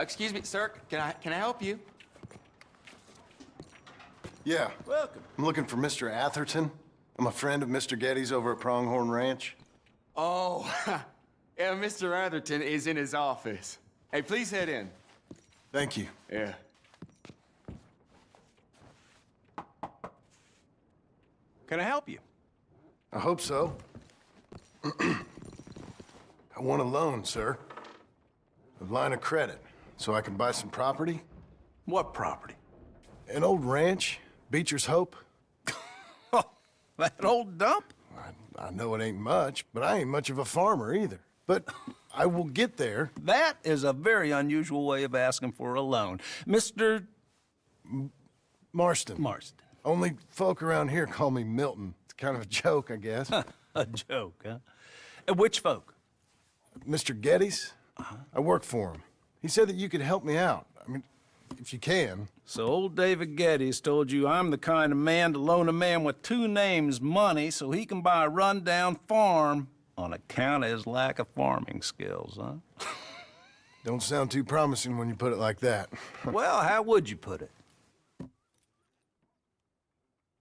Excuse me, sir. Can I help you? Yeah. Welcome. I'm looking for Mr. Atherton. I'm a friend of Mr. Getty's over at Pronghorn Ranch. Oh, yeah, Mr. Atherton is in his office. Hey, please head in. Thank you. Yeah. Can I help you? I hope so. I want a loan, sir. A line of credit, so I can buy some property. What property? An old ranch, Beecher's Hope. Oh, that old dump? I know it ain't much, but I ain't much of a farmer either. But I will get there. That is a very unusual way of asking for a loan. Mr. Marston. Marston. Only folk around here call me Milton. It's kind of a joke, I guess. A joke, huh? Which folk? Mr. Getty's? I work for him. He said that you could help me out. I mean, if you can. So old David Geddes told you I'm the kind of man to loan a man with two names money so he can buy a rundown farm on account of his lack of farming skills, huh? Don't sound too promising when you put it like that. Well, how would you put it?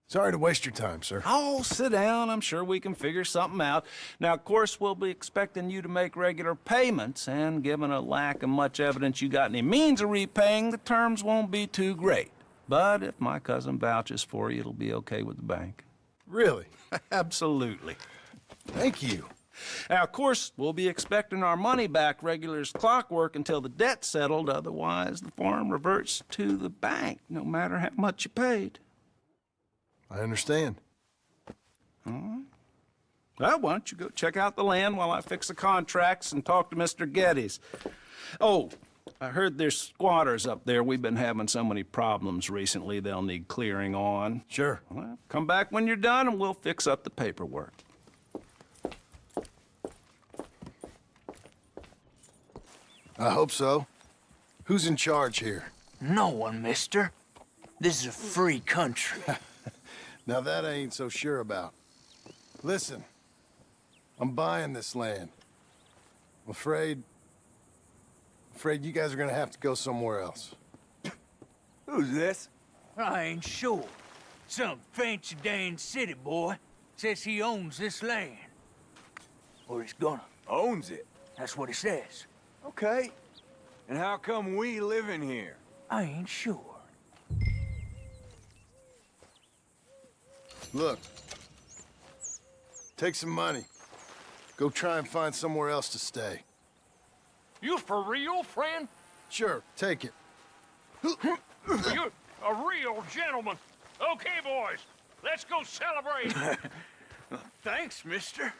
Sorry to waste your time, sir. Oh, sit down. I'm sure we can figure something out. Now, of course, we'll be expecting you to make regular payments, and given a lack of much evidence you got any means of repaying, the terms won't be too great. But if my cousin vouches for you, it'll be okay with the bank. Really? Absolutely. Thank you. Now, of course, we'll be expecting our money back regular as clockwork until the debt's settled. Otherwise, the farm reverts to the bank, no matter how much you paid. I understand. Well, why don't you go check out the land while I fix the contracts and talk to Mr. Geddes. Oh, I heard there's squatters up there. We've been having so many problems recently, they'll need clearing on. Sure. Well, come back when you're done and we'll fix up the paperwork. I hope so. Who's in charge here? No one, mister. This is a free country. Now that I ain't so sure about. Listen, I'm buying this land. I'm afraid you guys are gonna have to go somewhere else. Who's this? I ain't sure. Some fancy Dan city boy says he owns this land. Or he's gonna. Owns it. That's what he says. Okay. And how come we live in here? I ain't sure. Look, take some money. Go try and find somewhere else to stay. You for real, friend? Sure, take it. You're a real gentleman. Okay, boys, let's go celebrate. Thanks, mister.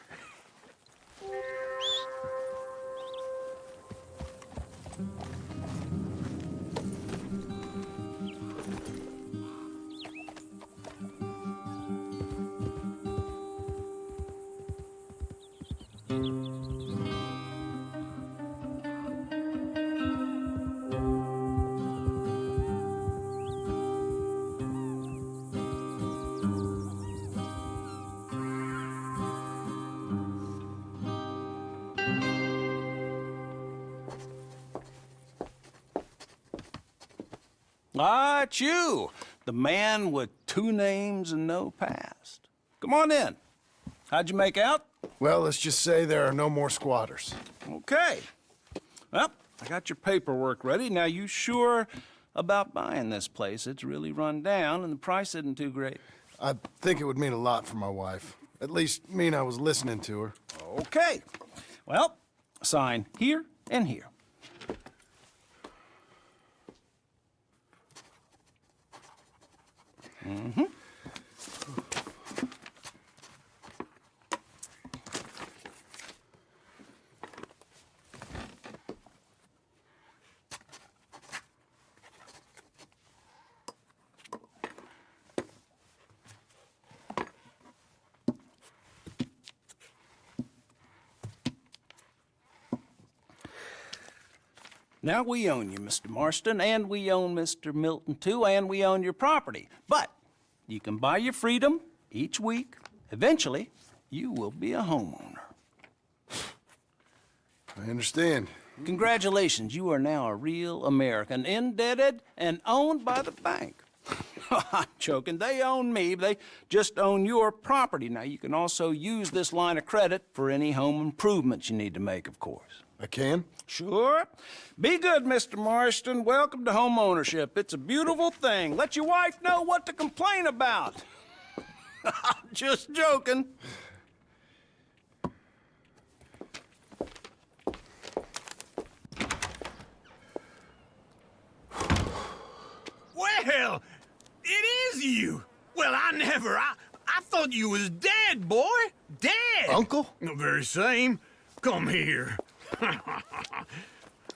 Ah, it's you, the man with two names and no past. Come on in. How'd you make out? Well, let's just say there are no more squatters. Okay. Well, I got your paperwork ready. Now, you sure about buying this place? It's really run down, and the price isn't too great. I think it would mean a lot for my wife. At least mean I was listening to her. Okay. Well, sign here and here. Mm-hmm. Now, we own you, Mr. Marston, and we own Mr. Milton, too, and we own your property. But you can buy your freedom each week. Eventually, you will be a homeowner. I understand. Congratulations, you are now a real American, indebted and owned by the bank. I'm joking. They own me. They just own your property. Now, you can also use this line of credit for any home improvements you need to make, of course. I can? Sure. Be good, Mr. Marston. Welcome to home ownership. It's a beautiful thing. Let your wife know what to complain about. I'm just joking. Well, it is you. Well, I thought you was dead, boy. Dead. Uncle? The very same. Come here.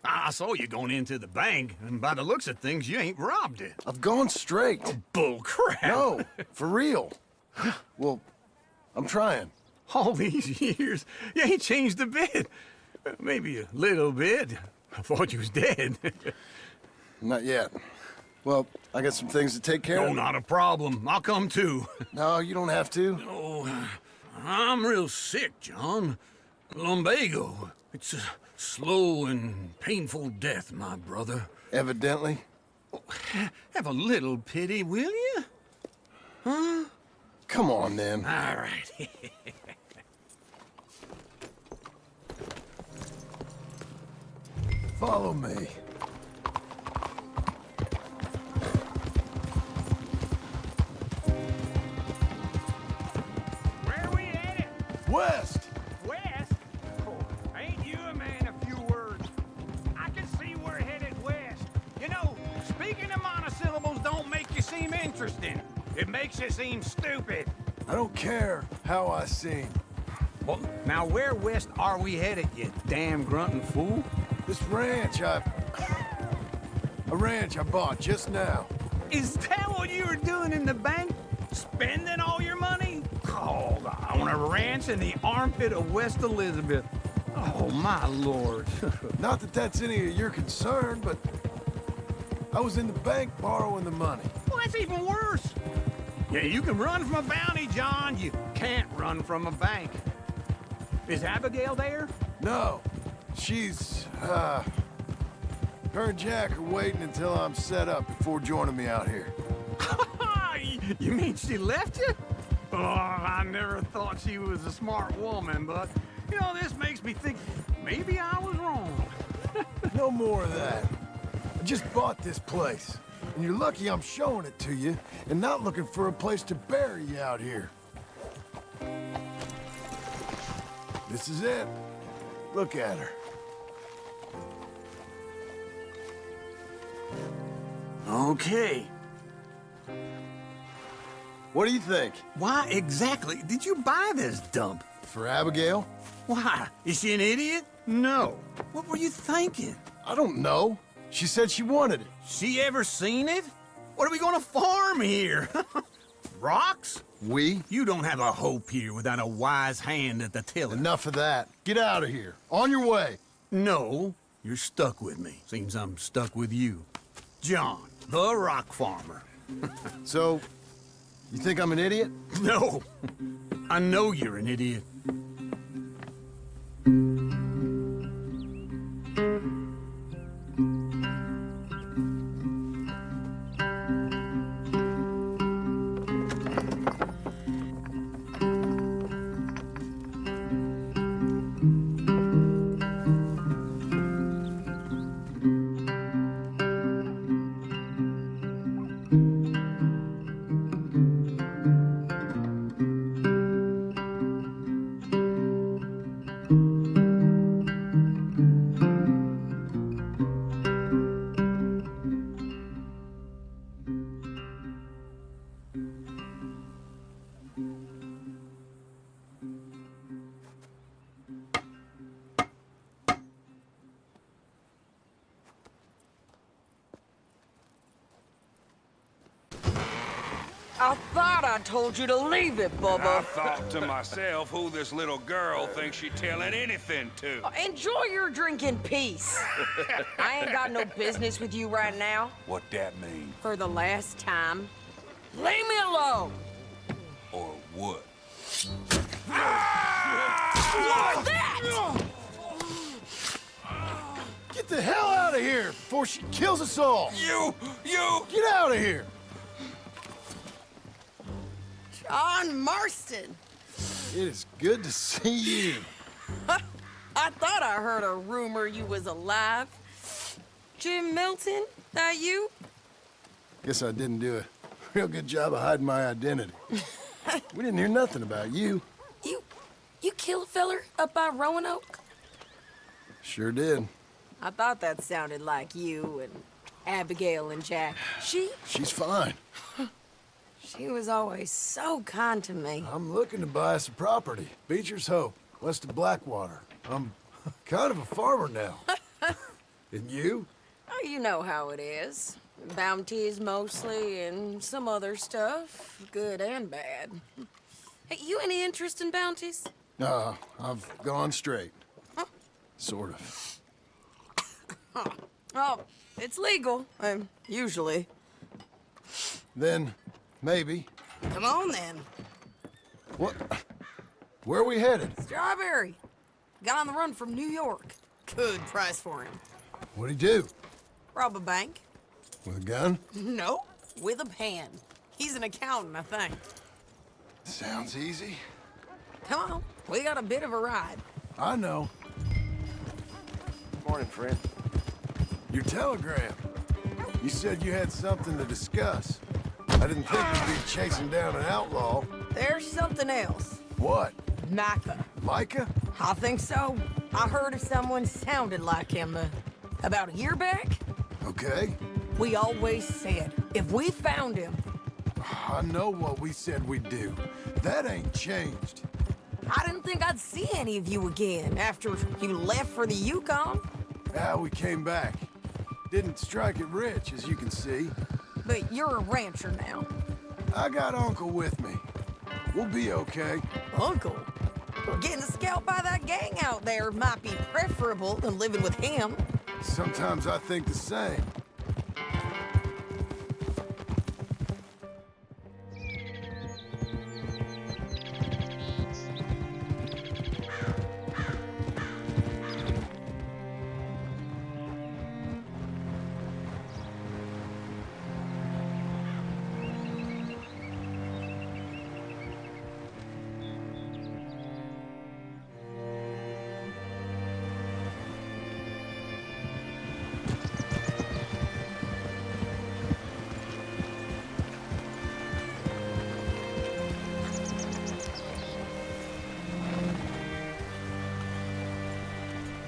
I saw you going into the bank, and by the looks of things, you ain't robbed it. I've gone straight. Bull crap. No, for real. Well, I'm trying. All these years, you ain't changed a bit. Maybe a little bit. I thought you was dead. Not yet. Well, I got some things to take care No, of. not a problem. I'll come too. No, you don't have to. Oh, I'm real sick, John. Lumbago. It's a slow and painful death, my brother. Evidently. Have a little pity, will you? Huh? Come on, then. All right. Follow me. Where we headed? West! West? Oh, ain't you a man of few words? I can see we're headed west. You know, speaking of monosyllables don't make you seem interesting. It makes you seem stupid. I don't care how I sing. Well, now where west are we headed, you damn grunting fool? This ranch a ranch I bought just now. Is that what you were doing in the bank? Spending all your money? Oh, on a ranch in the armpit of West Elizabeth. Oh, my lord. Not that that's any of your concern, but I was in the bank borrowing the money. Well, that's even worse. Yeah, you can run from a bounty, John. You can't run from a bank. Is Abigail there? No, she's, her and Jack are waiting until I'm set up before joining me out here. You mean she left you? Oh, I never thought she was a smart woman, but, you know, this makes me think maybe I was wrong. No more of that. I just bought this place, and you're lucky I'm showing it to you and not looking for a place to bury you out here. This is it. Look at her. Okay. What do you think? Why exactly did you buy this dump? For Abigail? Why? Is she an idiot? No. What were you thinking? I don't know. She said she wanted it. She ever seen it? What are we gonna farm here? Rocks? We? You don't have a hope here without a wise hand at the tiller. Enough of that. Get out of here. On your way. No, you're stuck with me. Seems I'm stuck with you. John, the rock farmer. So, you think I'm an idiot? No, I know you're an idiot. I thought I told you to leave it, I Bubba. thought to myself who this little girl thinks she telling anything to. Enjoy your drink in peace. I ain't got no business with you right now. What that mean? For the last time, leave me alone. Or what? What's that? Get the hell out of here before she kills us all! You! Get out of here! John Marston. It is good to see you. I thought I heard a rumor you was alive. Jim Milton, that you? Guess I didn't do a real good job of hiding my identity. We didn't hear nothing about you. You kill a feller up by Roanoke? Sure did. I thought that sounded like you and Abigail and Jack. She's fine. She was always so kind to me. I'm looking to buy some property. Beecher's Hope, west of Blackwater. I'm kind of a farmer now. And you? Oh, you know how it is. Bounties mostly, and some other stuff, good and bad. Hey, you any interest in bounties? No, I've gone straight. Sort of. Oh, it's legal, usually. Then, maybe. Come on, then. What? Where are we headed? Strawberry. Got on the run from New York. Good price for him. What'd he do? Rob a bank? With a gun? No, with a pen. He's an accountant, I think. Sounds easy. Come on, we got a bit of a ride. I know. Morning, friend. Your telegram. You said you had something to discuss. I didn't think we'd be chasing down an outlaw. There's something else. What? Micah. Micah? I think so. I heard of someone sounded like him about a year back. Okay. We always said, if we found him... I know what we said we'd do. That ain't changed. I didn't think I'd see any of you again after you left for the Yukon. Yeah, we came back. Didn't strike it rich, as you can see. But you're a rancher now. I got Uncle with me. We'll be okay. Uncle? Well, getting scalped by that gang out there might be preferable than living with him. Sometimes I think the same.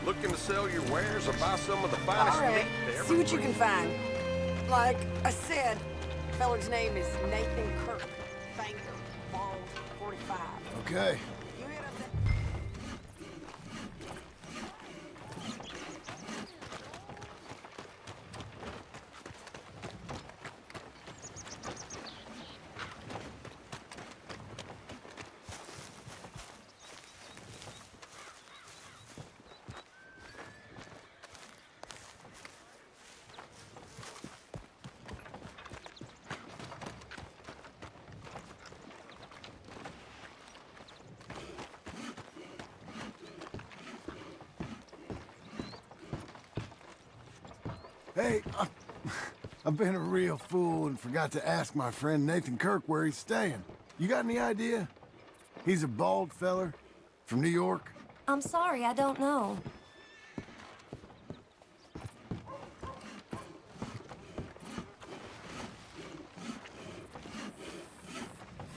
Looking to sell your wares or buy some of the finest All right, meat to see what you can find. Like I said, feller's name is Nathan Kirk. Banker, bald, 45. Okay. You hit up that... Hey, I've been a real fool and forgot to ask my friend Nathan Kirk where he's staying. You got any idea? He's a bald feller from New York. I'm sorry, I don't know.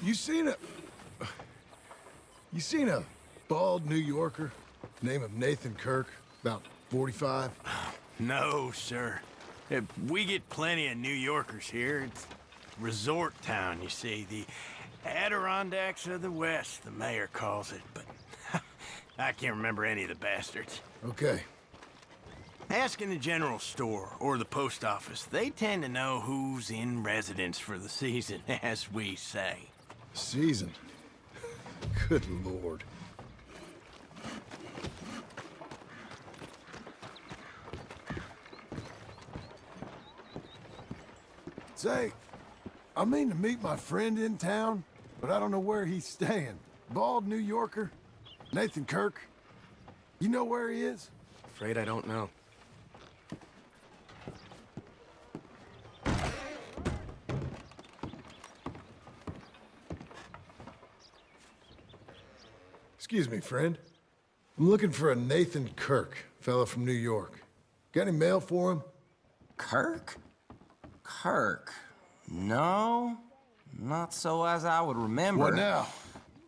You seen a bald New Yorker, name of Nathan Kirk, about 45? No, sir. We get plenty of New Yorkers here. It's resort town, you see. The Adirondacks of the West, the mayor calls it, but I can't remember any of the bastards. Okay. Ask in the general store or the post office. They tend to know who's in residence for the season, as we say. Season. Good Lord. Say, I mean to meet my friend in town, but I don't know where he's staying. Bald New Yorker, Nathan Kirk. You know where he is? Afraid I don't know. Excuse me, friend. I'm looking for a Nathan Kirk, fella from New York. Got any mail for him? Kirk? Kirk? No, not so as I would remember. What now?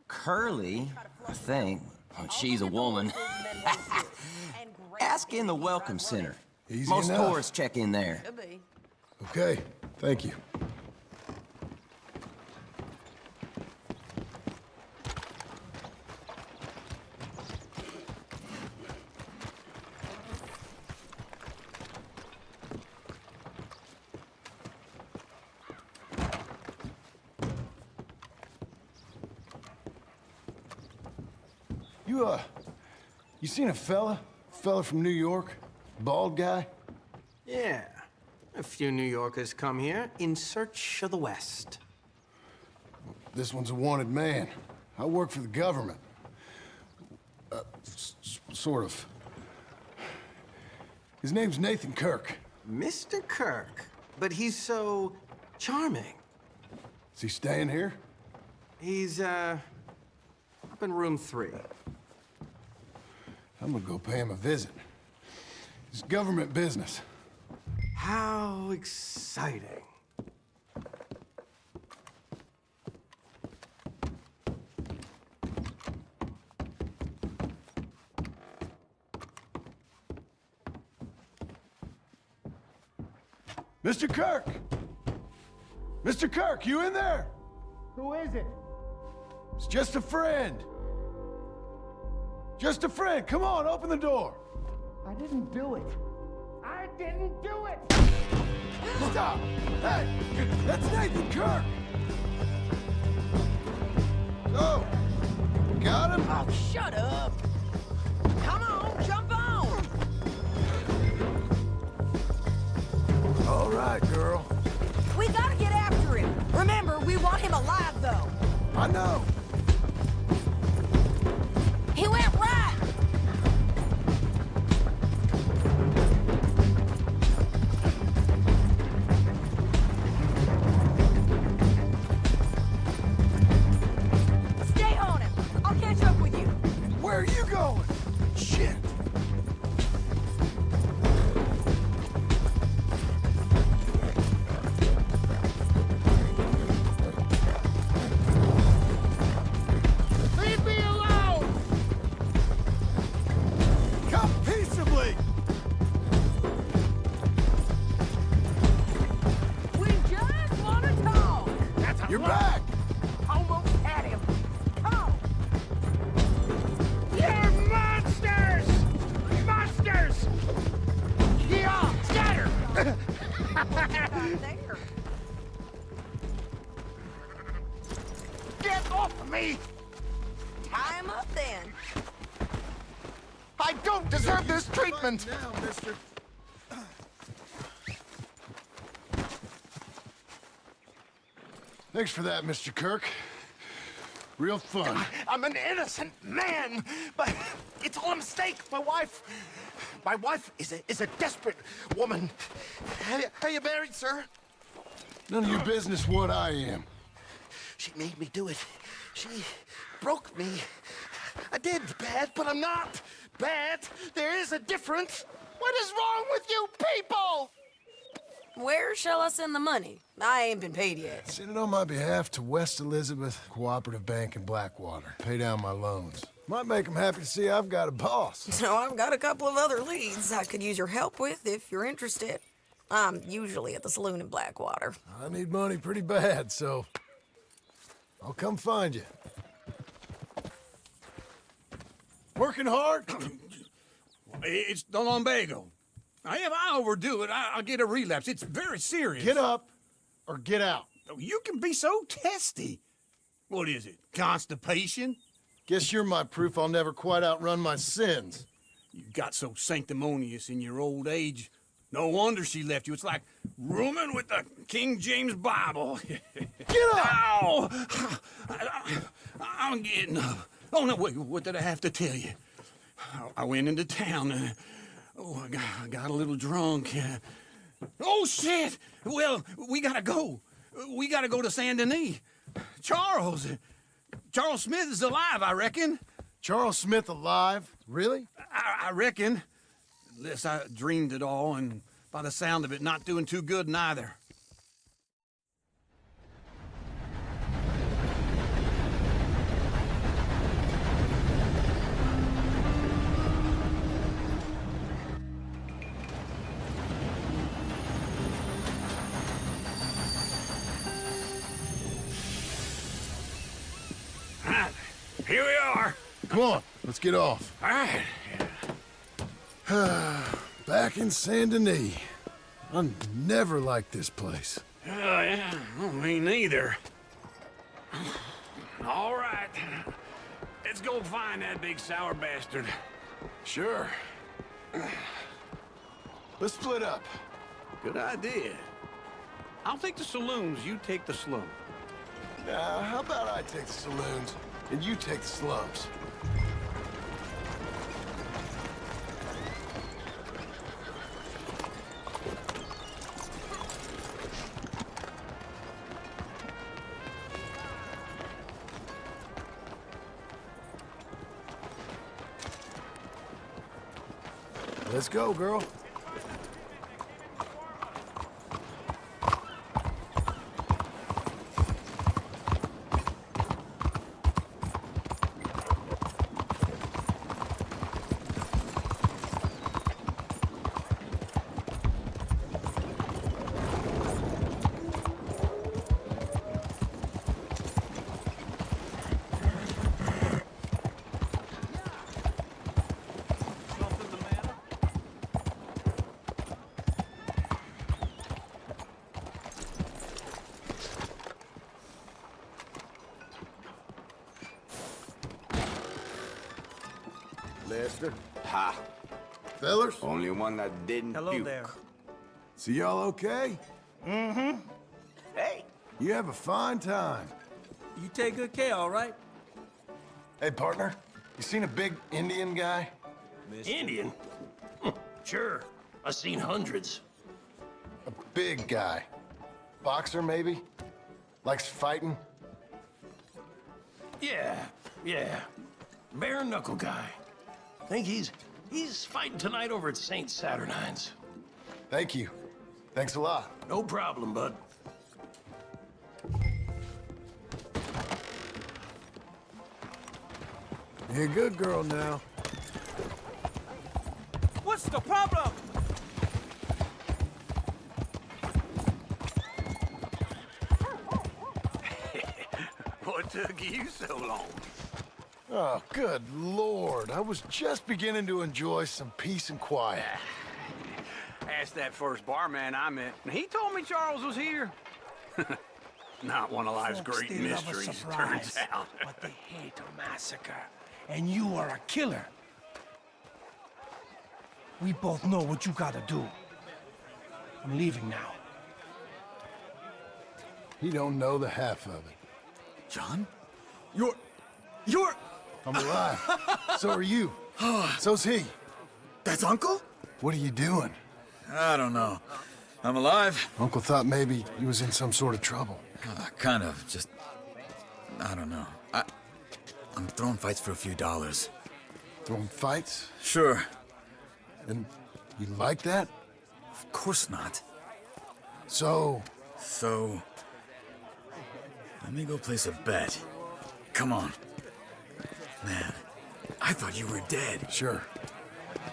Curly, I think. Well, she's a woman. Ask in the Welcome Center. Easy Most enough. tourists check in there. Okay, thank you. You seen a fella? Fella from New York? Bald guy? Yeah. A few New Yorkers come here in search of the West. This one's a wanted man. I work for the government. Sort of. His name's Nathan Kirk. Mr. Kirk? But he's so charming. Is he staying here? He's, up in room 3. I'm gonna go pay him a visit. It's government business. How exciting. Mr. Kirk! Mr. Kirk, you in there? Who is it? It's just a friend. Just a friend. Come on, open the door. I didn't do it. I didn't do it! Stop! Hey! That's Nathan Kirk! So, got him? Oh, shut up. Come on, jump on. All right, girl. We gotta get after him. Remember, we want him alive, though. I know. He went right. Stay on him. I'll catch up with you. Where are you going? Shit. Leave me alone! Come peaceably! We just want to talk. That's a You're lie. back! Almost had him. Come on. You're monsters! Monsters! Yeah, scatter! There. Get off of me! Tie him up then. I don't deserve this treatment! Now, mister. Thanks for that, Mr. Kirk. Real fun. I'm an innocent man, but it's all a mistake. My wife is a desperate woman. Are you married, sir? None of your business what I am. She made me do it. She broke me. I did bad, but I'm not bad. There is a difference. What is wrong with you people? Where shall I send the money? I ain't been paid yet. Send it on my behalf to West Elizabeth Cooperative Bank in Blackwater. Pay down my loans. Might make them happy to see I've got a boss. So I've got a couple of other leads I could use your help with if you're interested. I'm usually at the saloon in Blackwater. I need money pretty bad, so I'll come find you. Working hard? It's the lumbago. If I overdo it, I'll get a relapse. It's very serious. Get up or get out. You can be so testy. What is it? Constipation? Guess you're my proof I'll never quite outrun my sins. You got so sanctimonious in your old age. No wonder she left you. It's like rooming with the King James Bible. Get up! Ow! I'm getting up. Oh, no, wait, what did I have to tell you? I went into town. I got a little drunk. Oh, shit! Well, we gotta go. We gotta go to Saint Denis. Charles Smith is alive, I reckon. Charles Smith alive? Really? I reckon. Unless I dreamed it all, and by the sound of it, not doing too good neither. Here we are. Come on, let's get off. All right. Back in Saint Denis. I never liked this place. Yeah, well, me neither. All right. Let's go find that big sour bastard. Sure. Let's split up. Good idea. I'll take the saloons, you take the slum. Now, how about I take the saloons and you take the slums? Let's go, girl. Lester? Ha! Fellers? Only one that didn't Hello puke. there. So y'all okay? Mm-hmm. Hey, You have a fine time. you take good care, all right? Hey, partner, you seen a big Indian guy? Indian? Sure. I've seen hundreds. A big guy. Boxer, maybe? Likes fighting? Yeah. Bare knuckle guy. Think he's fighting tonight over at St. Saturnine's. Thank you. Thanks a lot. No problem, bud. You're a good girl now. What's the problem? What took you so long? Oh, good Lord. I was just beginning to enjoy some peace and quiet. Asked that first barman I met, and he told me Charles was here. Not one of life's Folks, great they love a mysteries, surprise, turns out. but they hate a massacre. And you are a killer. We both know what you gotta do. I'm leaving now. He don't know the half of it. John? You're... I'm alive. So are you. So's he. That's Uncle? What are you doing? I don't know. I'm alive. Uncle thought maybe he was in some sort of trouble. Kind of. Just... I don't know. I'm throwing fights for a few dollars. Throwing fights? Sure. And you like that? Of course not. So... Let me go place a bet. Come on. Man, I thought you were dead. Sure.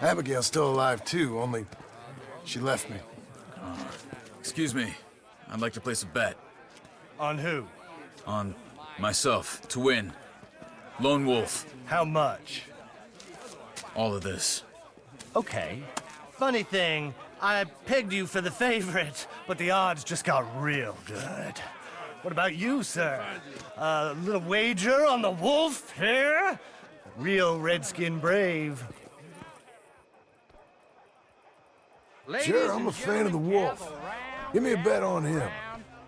Abigail's still alive, too, only she left me. Excuse me. I'd like to place a bet. On who? On myself, to win. Lone Wolf. How much? All of this. Okay. Funny thing, I pegged you for the favorite, but the odds just got real good. What about you, sir? A little wager on the wolf here? Real redskin brave. Sure, I'm a fan of the wolf. Give me a bet on him.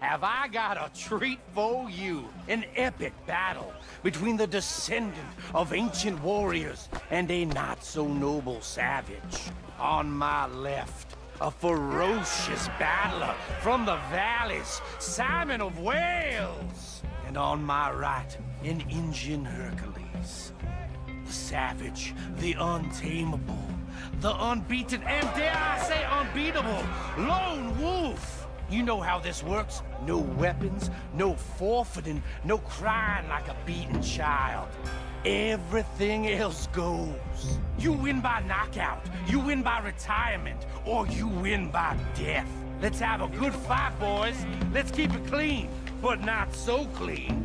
Have I got a treat for you? An epic battle between the descendant of ancient warriors and a not-so-noble savage. On my left, a ferocious battler from the valleys, Simon of Wales. And on my right, an Indian Hercules. The savage, the untamable, the unbeaten, and dare I say unbeatable, lone wolf. You know how this works. No weapons, no forfeiting, no crying like a beaten child. Everything else goes. You win by knockout, you win by retirement, or you win by death. Let's have a good fight, boys. Let's keep it clean, but not so clean.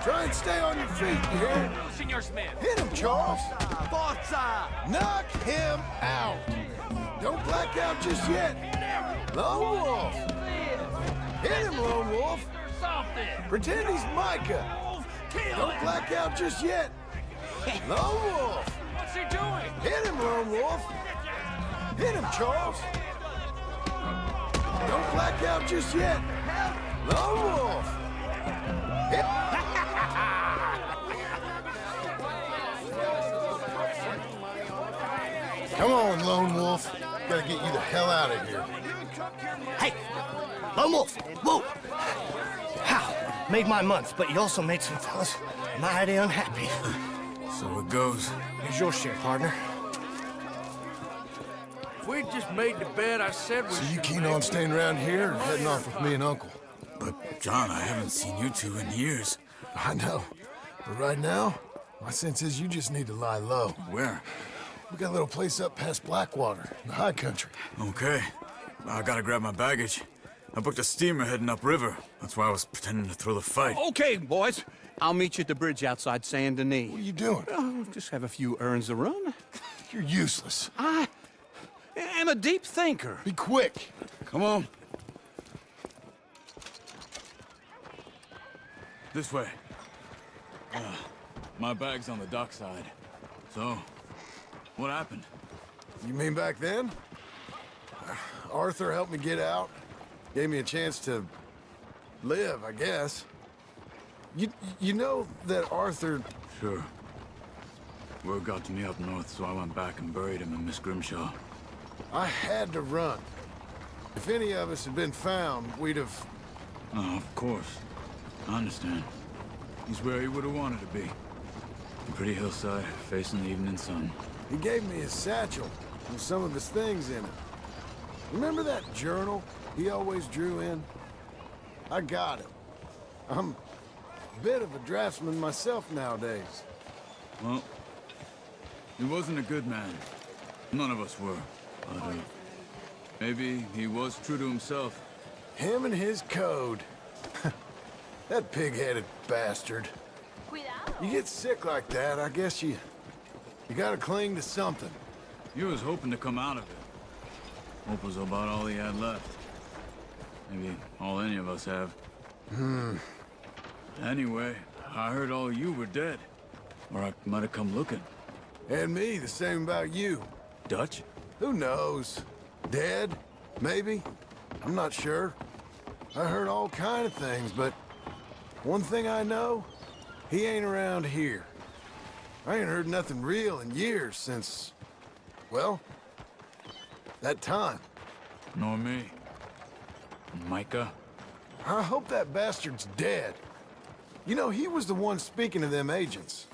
Try and stay on your feet, you hear? Senor Smith. Hit him, Charles. Forza! Knock him out. Don't black out just yet. Lone Wolf. Hit him, Lone Wolf. Pretend he's Micah. Don't black out just yet. Lone Wolf. What's he doing? Hit him, Lone Wolf. Hit him, Charles. Don't black out just yet. Lone Wolf. Hit. Come on, Lone Wolf. Gotta get you the hell out of here. Hey, Lone Wolf, whoa! How? Made my month, but you also made some fellas mighty unhappy. So it goes. Here's your share, partner. If we just made the bed, I said we So you keen on staying around here or heading off with me and Uncle? But, John, I haven't seen you two in years. I know. But right now, my sense is you just need to lie low. Where? We got a little place up past Blackwater, in the high country. Okay. I gotta grab my baggage. I booked a steamer heading upriver. That's why I was pretending to throw the fight. Okay, boys. I'll meet you at the bridge outside Saint Denis. What are you doing? Oh, just have a few errands to run. You're useless. I am a deep thinker. Be quick. Come on. This way. My bag's on the dockside. So, what happened? You mean back then? Arthur helped me get out. Gave me a chance to live, I guess. You know that Arthur... Sure. Word got to me up north, so I went back and buried him in Miss Grimshaw. I had to run. If any of us had been found, we'd have... Oh, of course. I understand. He's where he would have wanted to be. A pretty hillside, facing the evening sun. He gave me his satchel with some of his things in it. Remember that journal he always drew in? I got it. I'm a bit of a draftsman myself nowadays. Well, he wasn't a good man. None of us were. But, maybe he was true to himself. Him and his code. That pig-headed bastard. You get sick like that, I guess you gotta cling to something. He was hoping to come out of it. Hope was about all he had left. Maybe all any of us have. Anyway, I heard all you were dead. Or I might have come looking. And me, the same about you. Dutch? Who knows? Dead? Maybe? I'm not sure. I heard all kind of things, but one thing I know, he ain't around here. I ain't heard nothing real in years since, well, that time. Nor me. Micah? I hope that bastard's dead. You know, he was the one speaking to them agents.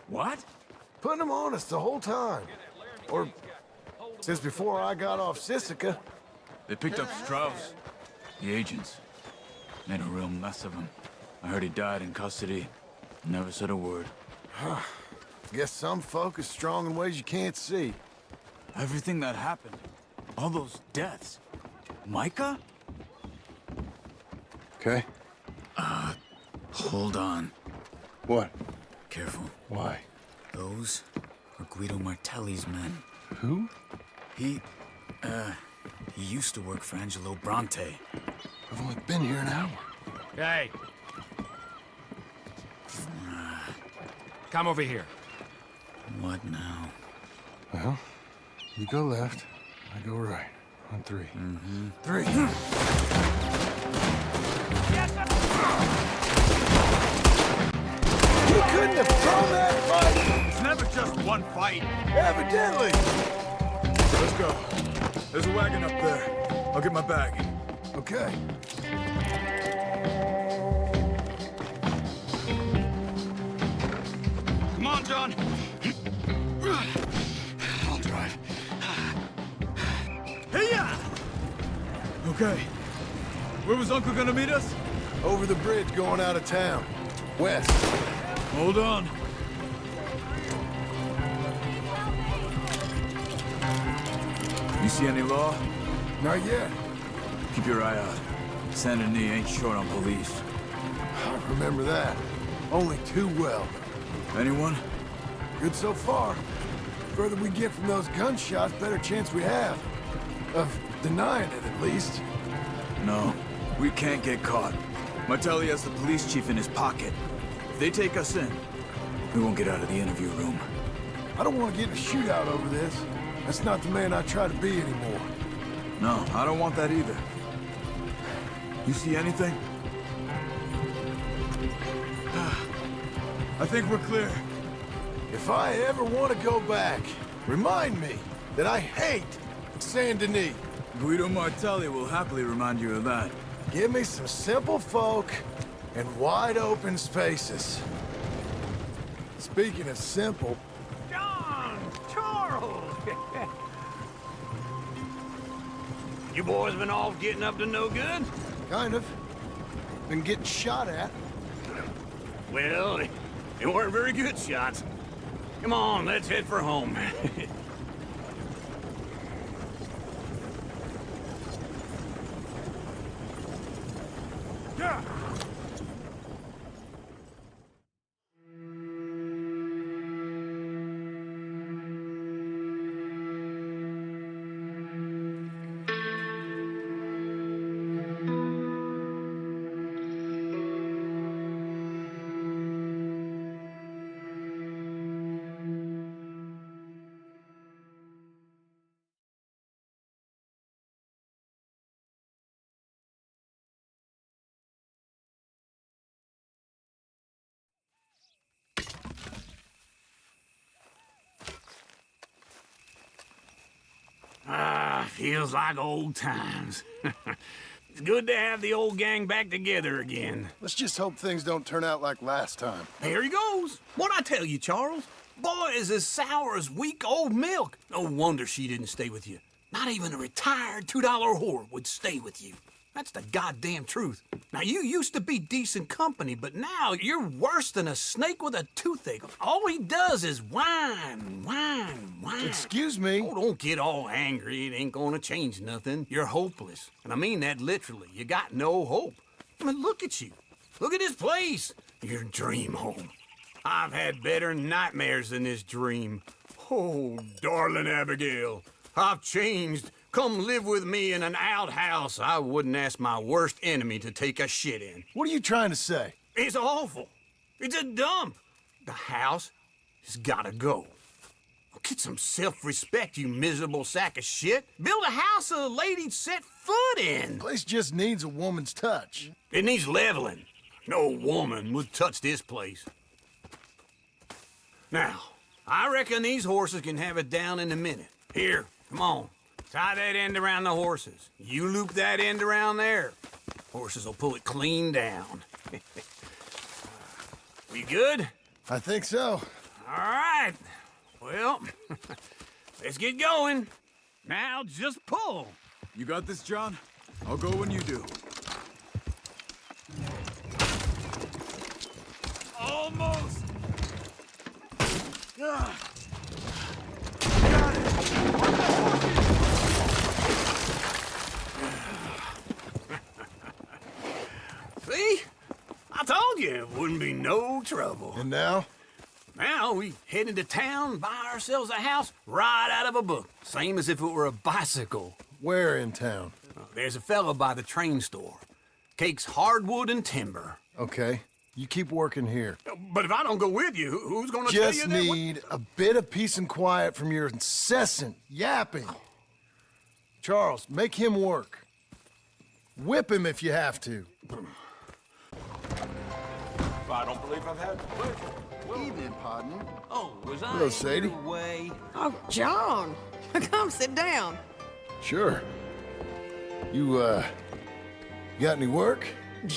What? Putting them on us the whole time. Or since before I got off Sisika. They picked up Strauss. The agents. Made a real mess of him. I heard he died in custody. Never said a word. Guess some folk is strong in ways you can't see. Everything that happened. All those deaths. Micah? Okay. Hold on. What? Careful. Why? Those are Guido Martelli's men. Who? He used to work for Angelo Bronte. I've only been here an hour. Hey. Come over here. What now? Well, you go left, I go right. On three. Mm-hmm. 3. You couldn't have thrown that fight! It's never just one fight. Evidently! Let's go. There's a wagon up there. I'll get my bag. Okay. Okay. Where was Uncle gonna meet us? Over the bridge going out of town. West. Hold on. You see any law? Not yet. Keep your eye out. Saint Denis ain't short on police. I remember that. Only too well. Anyone? Good so far. Further we get from those gunshots, better chance we have. Of denying it, at least. No, we can't get caught. Martelli has the police chief in his pocket. If they take us in, we won't get out of the interview room. I don't want to get in a shootout over this. That's not the man I try to be anymore. No, I don't want that either. You see anything? I think we're clear. If I ever want to go back, remind me that I hate Saint Denis. Guido Martelli will happily remind you of that. Give me some simple folk and wide open spaces. Speaking of simple... John! Charles! You boys been off getting up to no good? Kind of. Been getting shot at. Well, they weren't very good shots. Come on, let's head for home. Yeah. Feels like old times. It's good to have the old gang back together again. Let's just hope things don't turn out like last time. Here he goes. What'd I tell you, Charles? Boy is as sour as weak old milk. No wonder she didn't stay with you. Not even a retired $2 whore would stay with you. That's the goddamn truth. Now, you used to be decent company, but now you're worse than a snake with a toothache. All he does is whine, whine, whine. Excuse me? Oh, don't get all angry. It ain't gonna change nothing. You're hopeless. And I mean that literally. You got no hope. I mean, look at you. Look at this place. Your dream home. I've had better nightmares than this dream. Oh, darling Abigail, I've changed. Come live with me in an outhouse I wouldn't ask my worst enemy to take a shit in. What are you trying to say? It's awful. It's a dump. The house has gotta go. Get some self-respect, you miserable sack of shit. Build a house a lady'd set foot in. The place just needs a woman's touch. It needs leveling. No woman would touch this place. Now, I reckon these horses can have it down in a minute. Here, come on. Tie that end around the horses. You loop that end around there. Horses will pull it clean down. We good? I think so. All right. Well, let's get going. Now just pull. You got this, John? I'll go when you do. Almost. Got it. See? I told you it wouldn't be no trouble. And now? Now we head into town, buy ourselves a house right out of a book. Same as if it were a bicycle. Where in town? There's a fellow by the train store. Cakes hardwood and timber. Okay. You keep working here. But if I don't go with you, who's gonna tell you Just that? need a bit of peace and quiet from your incessant yapping. Charles, make him work. Whip him if you have to. I don't believe I've had the pleasure. Evening, partner. Oh, was I Hello, Sadie. Way. Oh, John. Come sit down. Sure. You got any work?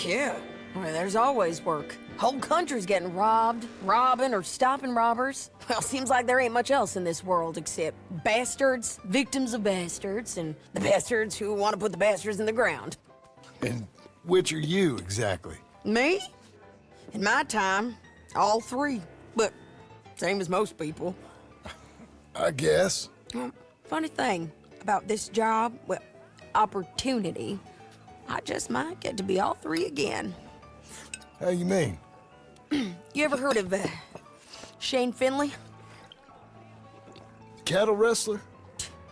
Yeah. Well, there's always work. Whole country's getting robbed, robbing, or stopping robbers. Well, seems like there ain't much else in this world except bastards, victims of bastards, and the bastards who want to put the bastards in the ground. And which are you, exactly? Me? In my time, all three. But same as most people. I guess. Well, funny thing about this job, well, opportunity, I just might get to be all three again. How you mean? You ever heard of Shane Finley? Cattle wrestler?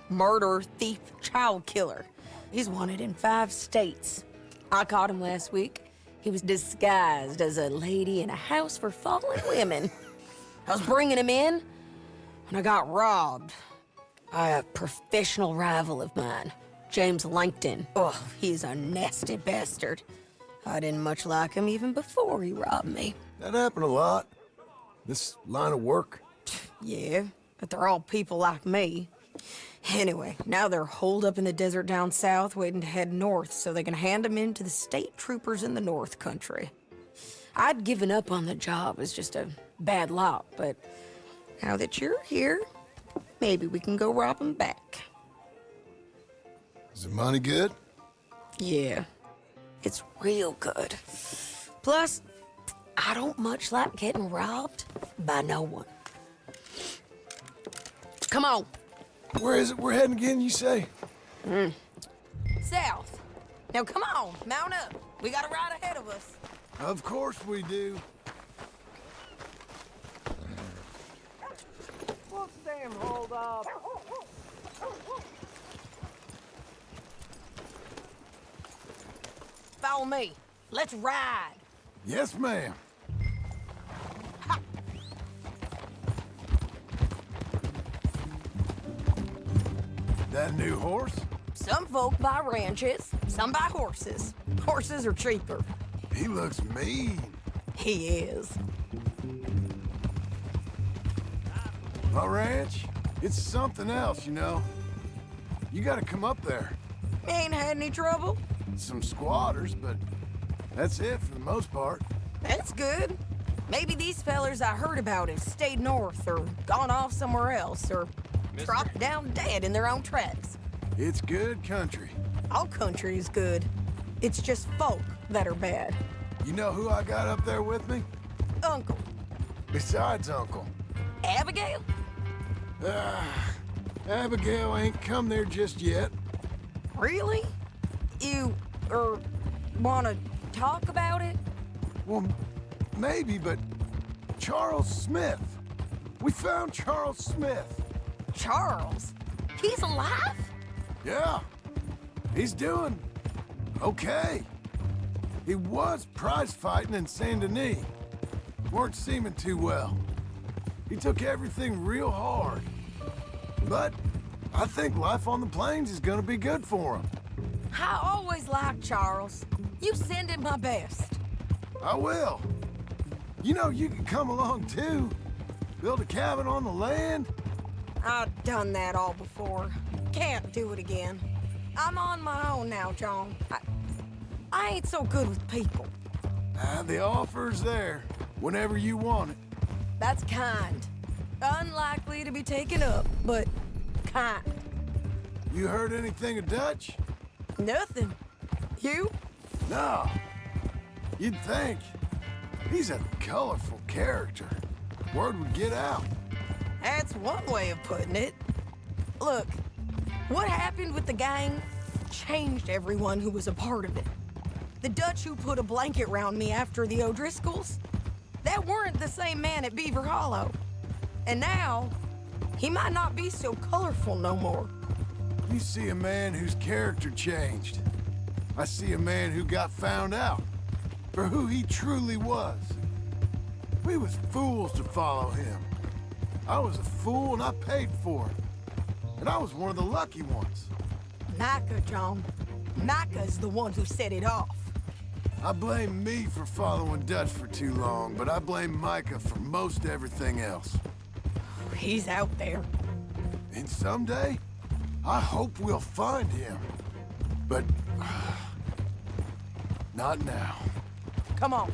Murderer, thief, child killer. He's wanted in 5 states. I caught him last week. He was disguised as a lady in a house for fallen women. I was bringing him in, and I got robbed by a professional rival of mine, James Langton. Oh, he's a nasty bastard. I didn't much like him even before he robbed me. That happened a lot. This line of work. Yeah, but they're all people like me. Anyway, now they're holed up in the desert down south, waiting to head north so they can hand them in to the state troopers in the north country. I'd given up on the job as just a bad lot, but now that you're here, maybe we can go rob them back. Is the money good? Yeah, it's real good. Plus, I don't much like getting robbed by no one. Come on. Where is it we're heading again, you say? South. Now come on, mount up. We got a ride ahead of us. Of course we do. What's damn hold up? Follow me. Let's ride. Yes, ma'am. That new horse? Some folk buy ranches, some buy horses. Horses are cheaper. He looks mean. He is. My ranch? It's something else, you know. You gotta come up there. Ain't had any trouble? Some squatters, but that's it for the most part. That's good. Maybe these fellers I heard about have stayed north or gone off somewhere else or dropped down dead in their own tracks. It's good country. All country is good. It's just folk that are bad. You know who I got up there with me? Uncle. Besides Uncle. Abigail? Abigail ain't come there just yet. Really? You, wanna talk about it? Well, maybe, but Charles Smith. We found Charles Smith. Charles? He's alive? Yeah. He's doing okay. He was prize fighting in Saint Denis. Weren't seeming too well. He took everything real hard. But I think life on the plains is gonna be good for him. I always liked Charles. You send him my best. I will. You know, you can come along too. Build a cabin on the land. I've done that all before. Can't do it again. I'm on my own now, John. I ain't so good with people. The offer's there, whenever you want it. That's kind. Unlikely to be taken up, but kind. You heard anything of Dutch? Nothing. You? No. You'd think. He's a colorful character. Word would get out. That's one way of putting it. Look, what happened with the gang changed everyone who was a part of it. The Dutch who put a blanket round me after the O'Driscolls, that weren't the same man at Beaver Hollow. And now, he might not be so colorful no more. You see a man whose character changed. I see a man who got found out for who he truly was. We was fools to follow him. I was a fool and I paid for it. And I was one of the lucky ones. Micah, John. Micah's the one who set it off. I blame me for following Dutch for too long, but I blame Micah for most everything else. He's out there. And someday, I hope we'll find him. But not now. Come on.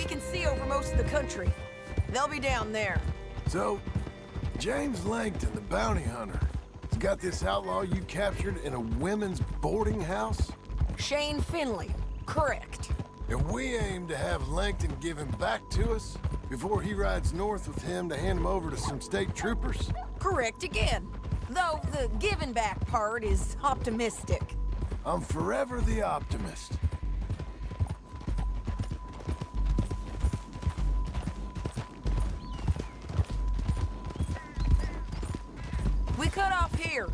we can see over most of the country. They'll be down there. So, James Langton, the bounty hunter, has got this outlaw you captured in a women's boarding house? Shane Finley, correct. And we aim to have Langton give him back to us before he rides north with him to hand him over to some state troopers? Correct again. Though the giving back part is optimistic. I'm forever the optimist. We cut off here.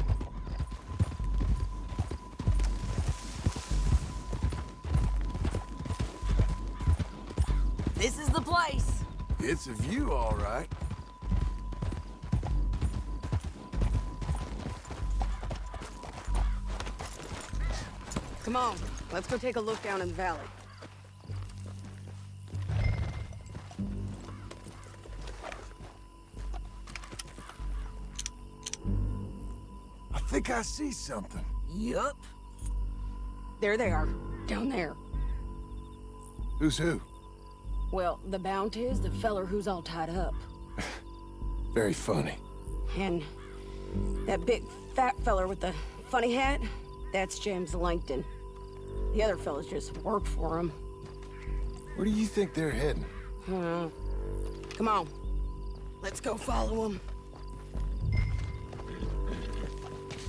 This is the place. It's a view, all right. Come on, let's go take a look down in the valley. I think I see something. Yup. There they are, down there. Who's who? Well, the Bounty is the feller who's all tied up. Very funny. And that big fat feller with the funny hat, that's James Langton. The other fellas just work for him. Where do you think they're heading? Come on, let's go follow them.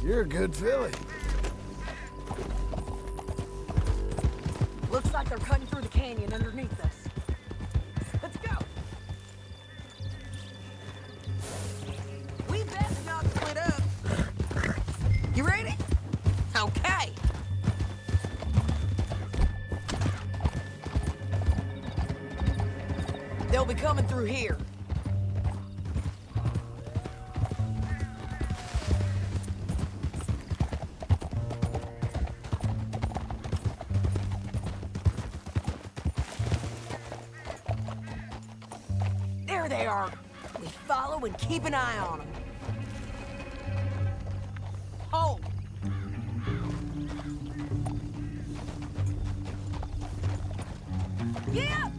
You're a good filly. Looks like they're cutting through the canyon underneath us. Let's go. We best not split up. You ready? Okay. They'll be coming through here. There they are. We follow and keep an eye on them. Hold. Yeah!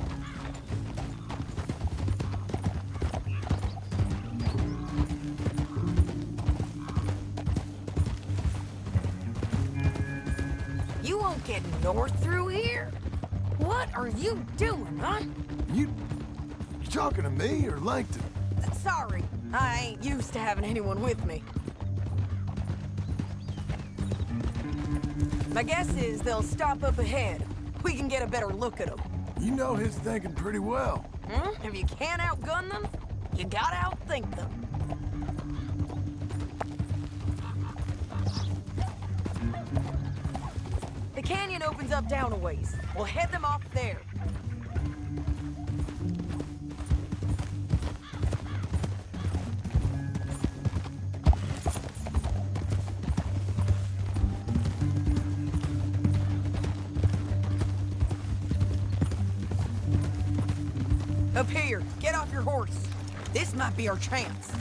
You won't get north through here? What are you doing, huh? You talking to me or Langton? Sorry, I ain't used to having anyone with me. My guess is they'll stop up ahead. We can get a better look at them. You know his thinking pretty well. If you can't outgun them, you gotta outthink them. The canyon opens up down a ways. We'll head them off there. Up here, get off your horse. This might be our chance.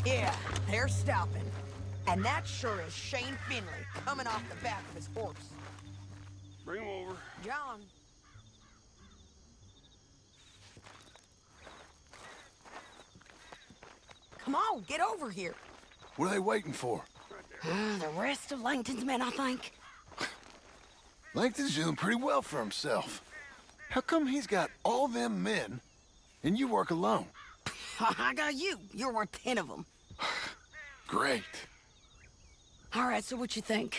Yeah, they're stopping. And that sure is Shane Finley coming off the back of his horse. Bring him over. John. Come on, get over here. What are they waiting for? The rest of Langton's men, I think. Langton's doing pretty well for himself. How come he's got all them men and you work alone? I got you. You're worth 10 of them. Great. All right, so what you think?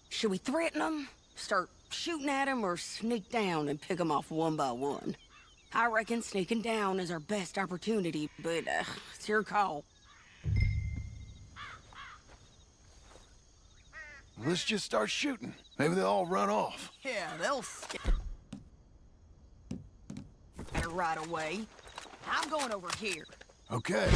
Should we threaten them, start shooting at them, or sneak down and pick them off one by one? I reckon sneaking down is our best opportunity, but it's your call. Let's just start shooting. Maybe they'll all run off. Yeah, they'll skip right away. I'm going over here. Okay.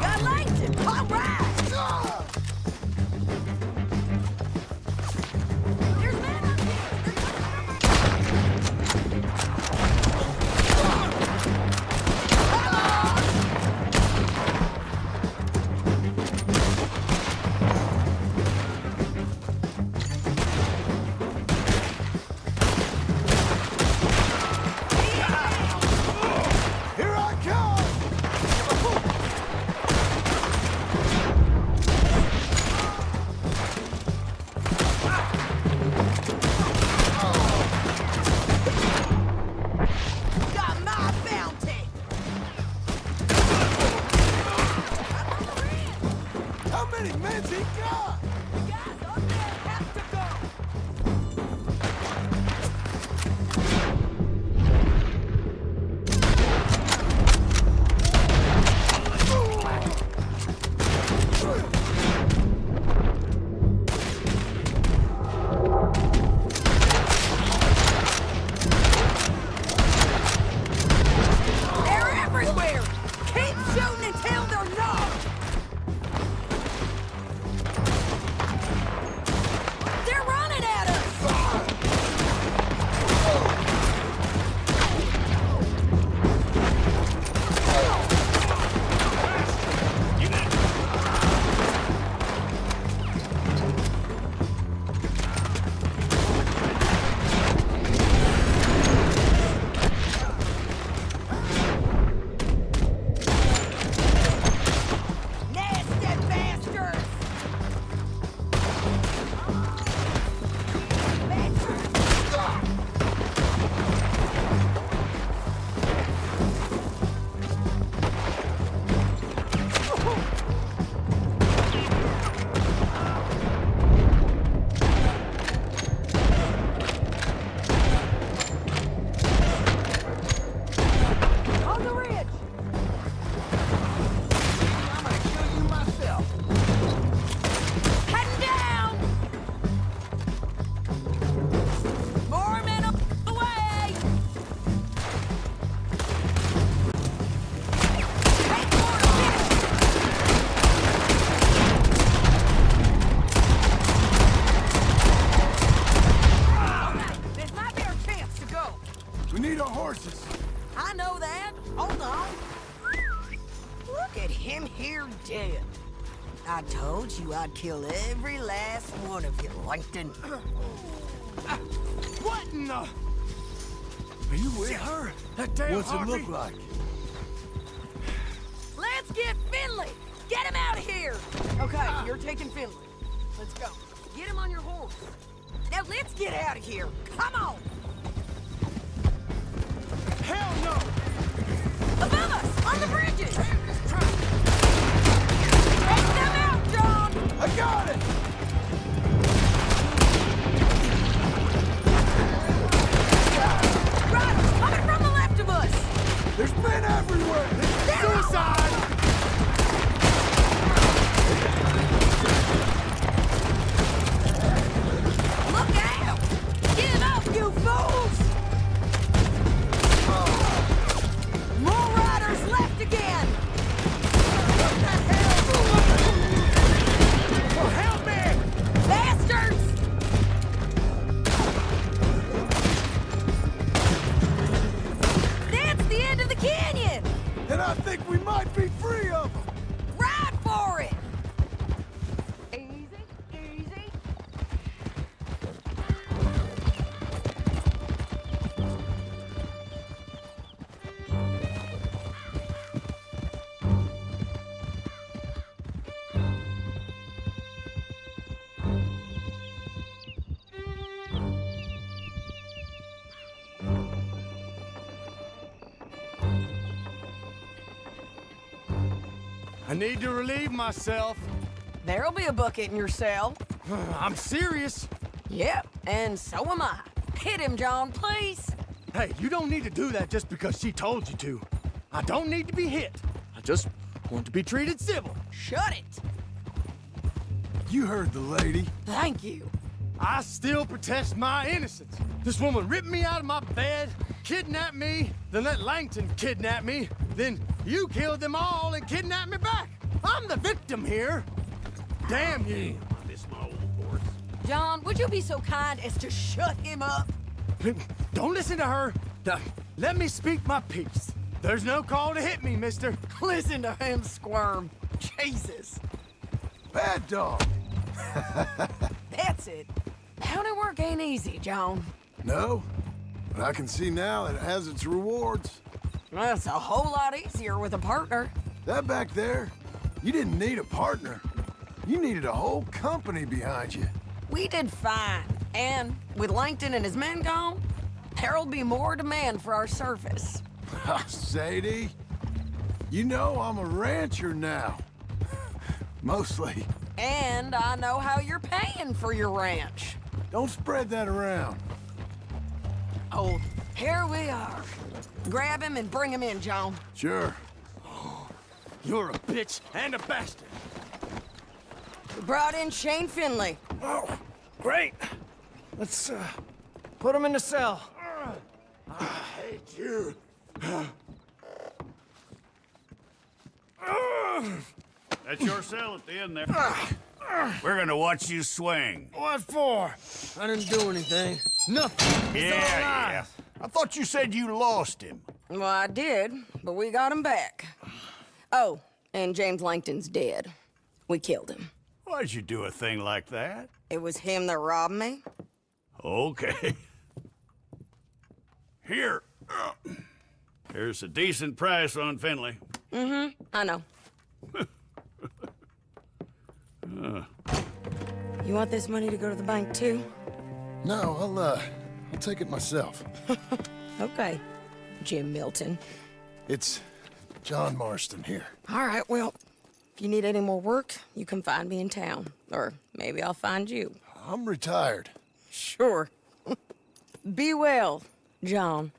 Got Langton! All right! There's men up here! many men's he got? The guys up there have to go! They're everywhere! Keep shooting until they're knocked! They're running at us! Nasty bastards! On the ridge! I'm gonna kill you myself. Heading down! More men up the way! Take more of this! Okay, this might be our chance to go. We need our horses. I know that. Hold on. Look at him here dead. I told you I'd kill every last one of you, Langton. What in the... Are you with her? That damn What's it Harvey? look like? Let's get Finley! Get him out of here! Okay, you're taking Finley. Let's go. Get him on your horse. Now let's get out of here. Come on! Hell no! Above us! On the bridges! Take them out, John! I got it! Riders coming from the left of us! There's men everywhere! Suicide! Look out! Give up, you fools! More riders left again! What the hell? Oh, help me! Bastards! That's the end of the canyon! And I think we might be free of them! Ride for it! Easy, easy. I need to relieve myself. There'll be a bucket in your cell. I'm serious. Yep, and so am I. Hit him, John, please. Hey, you don't need to do that just because she told you to. I don't need to be hit. I just want to be treated civil. Shut it. You heard the lady. Thank you. I still protest my innocence. This woman ripped me out of my bed, kidnapped me, then let Langton kidnap me, then you killed them all and kidnapped me back. I'm the victim here. Damn you. I miss my old horse. John, would you be so kind as to shut him up? Don't listen to her. Let me speak my piece. There's no call to hit me, mister. Listen to him squirm. Jesus. Bad dog. That's it. Bounty work ain't easy, John. No, but I can see now that it has its rewards. That's a whole lot easier with a partner. That back there, you didn't need a partner. You needed a whole company behind you. We did fine. And with Langton and his men gone, there'll be more demand for our service. Sadie, you know I'm a rancher now. Mostly And I know how you're paying for your ranch. Don't spread that around. Oh, here we are. Grab him and bring him in, John. Sure. You're a bitch and a bastard. We brought in Shane Finley. Oh, great. Let's, put him in the cell. I hate you. That's your cell at the end there. We're gonna watch you swing. What for? I didn't do anything. Nothing. It's all Yeah. I thought you said you lost him. Well, I did, but we got him back. Oh, and James Langton's dead. We killed him. Why'd you do a thing like that? It was him that robbed me. Okay. Here. Here's a decent price on Finley. I know. You want this money to go to the bank, too? No, I'll take it myself. Okay, Jim Milton. It's John Marston here. All right, well, if you need any more work, you can find me in town. Or maybe I'll find you. I'm retired. Sure. Be well, John.